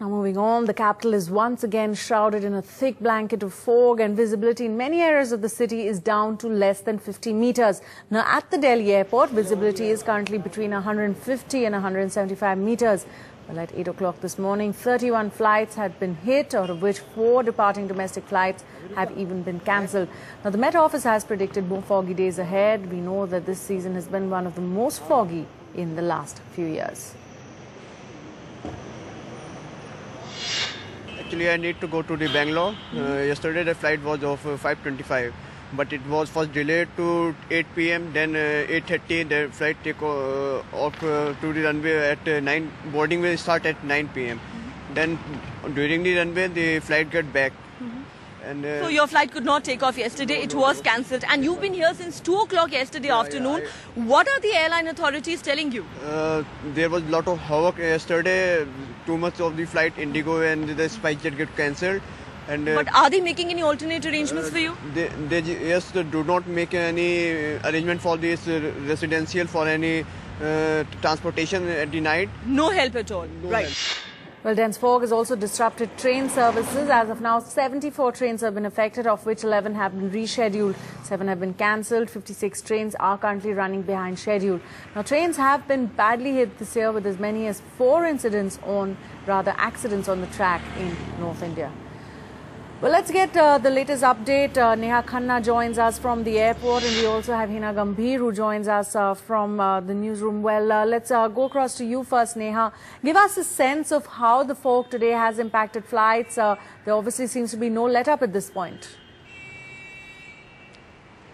Now moving on, the capital is once again shrouded in a thick blanket of fog, and visibility in many areas of the city is down to less than 50 meters. Now at the Delhi airport, visibility is currently between 150 and 175 meters. Well, at 8 o'clock this morning, 31 flights had been hit, out of which 4 departing domestic flights have even been cancelled. Now the Met Office has predicted more foggy days ahead. We know that this season has been one of the most foggy in the last few years. Actually, I need to go to the Bangalore. Yesterday the flight was of 5:25, but it was first delayed to 8 p.m. Then 8:30 the flight take off to the runway at 9. Boarding will start at 9 p.m. Then during the runway the flight get back. And, so your flight could not take off yesterday, it was cancelled, and you've been here since 2 o'clock yesterday afternoon. What are the airline authorities telling you? There was a lot of havoc yesterday, too much of the flight Indigo and the SpiceJet get cancelled. And, but are they making any alternate arrangements for you? Yes, they do not make any arrangement for this residential, for any transportation at the night. No help at all, no right? Help. Well, dense fog has also disrupted train services. As of now, 74 trains have been affected, of which 11 have been rescheduled. 7 have been cancelled. 56 trains are currently running behind schedule. Now, trains have been badly hit this year, with as many as 4 accidents on the track in North India. Well, let's get the latest update. Neha Khanna joins us from the airport, and we also have Hina Gambhir who joins us from the newsroom. Well, let's go across to you first, Neha. Give us a sense of how the fog today has impacted flights. There obviously seems to be no let-up at this point.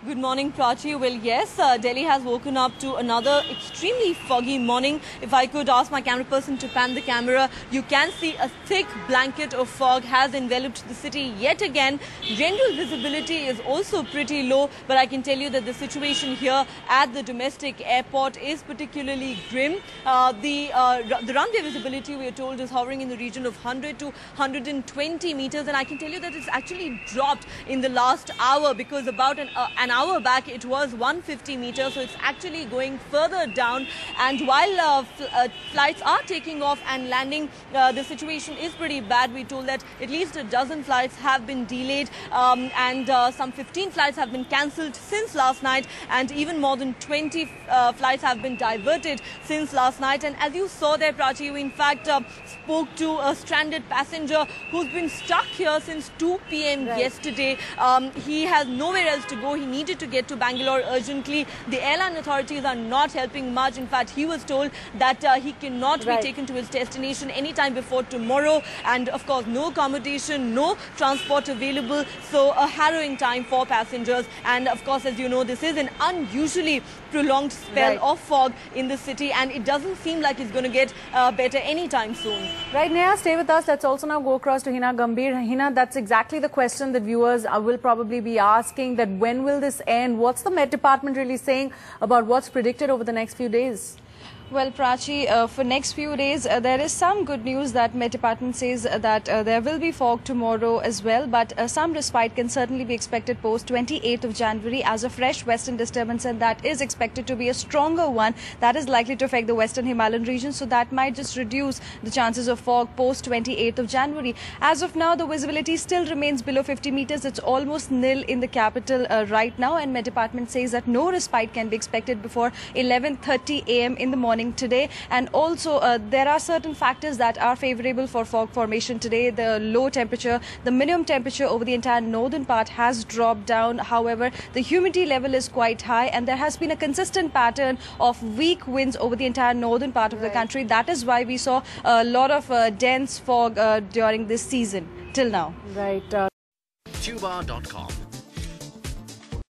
Good morning, Prachi. Well, yes, Delhi has woken up to another extremely foggy morning. If I could ask my camera person to pan the camera, you can see a thick blanket of fog has enveloped the city yet again. General visibility is also pretty low, but I can tell you that the situation here at the domestic airport is particularly grim. The runway visibility, we are told, is hovering in the region of 100 to 120 meters, and I can tell you that it's actually dropped in the last hour, because about an hour back it was 150 meters, so it's actually going further down. And while flights are taking off and landing, the situation is pretty bad. We're told that at least a dozen flights have been delayed, and some 15 flights have been cancelled since last night, and even more than 20 flights have been diverted since last night. And as you saw there, Prachi, you in fact spoke to a stranded passenger who's been stuck here since 2 p.m. yesterday. He has nowhere else to go. He needed to get to Bangalore urgently. The airline authorities are not helping much. In fact, he was told that he cannot be taken to his destination anytime before tomorrow, and of course no accommodation, no transport available. So a harrowing time for passengers. And of course, as you know, this is an unusually prolonged spell of fog in the city, and it doesn't seem like it's going to get better anytime soon. Right, Neha, stay with us. Let's also now go across to Hina Gambhir. Hina, that's exactly the question that viewers will probably be asking, that when will this end? What's the Met Department really saying about what's predicted over the next few days? Well, Prachi, for next few days, there is some good news that Met Department says that there will be fog tomorrow as well, but some respite can certainly be expected post 28th of January as a fresh western disturbance, and that is expected to be a stronger one that is likely to affect the western Himalayan region, so that might just reduce the chances of fog post 28th of January. As of now, the visibility still remains below 50 meters. It's almost nil in the capital right now, and Met Department says that no respite can be expected before 11:30 a.m. in the morning today. And also there are certain factors that are favorable for fog formation today. The low temperature, the minimum temperature over the entire northern part has dropped down. However, the humidity level is quite high, and there has been a consistent pattern of weak winds over the entire northern part of the country. That is why we saw a lot of dense fog during this season till now. Right. Tuba.com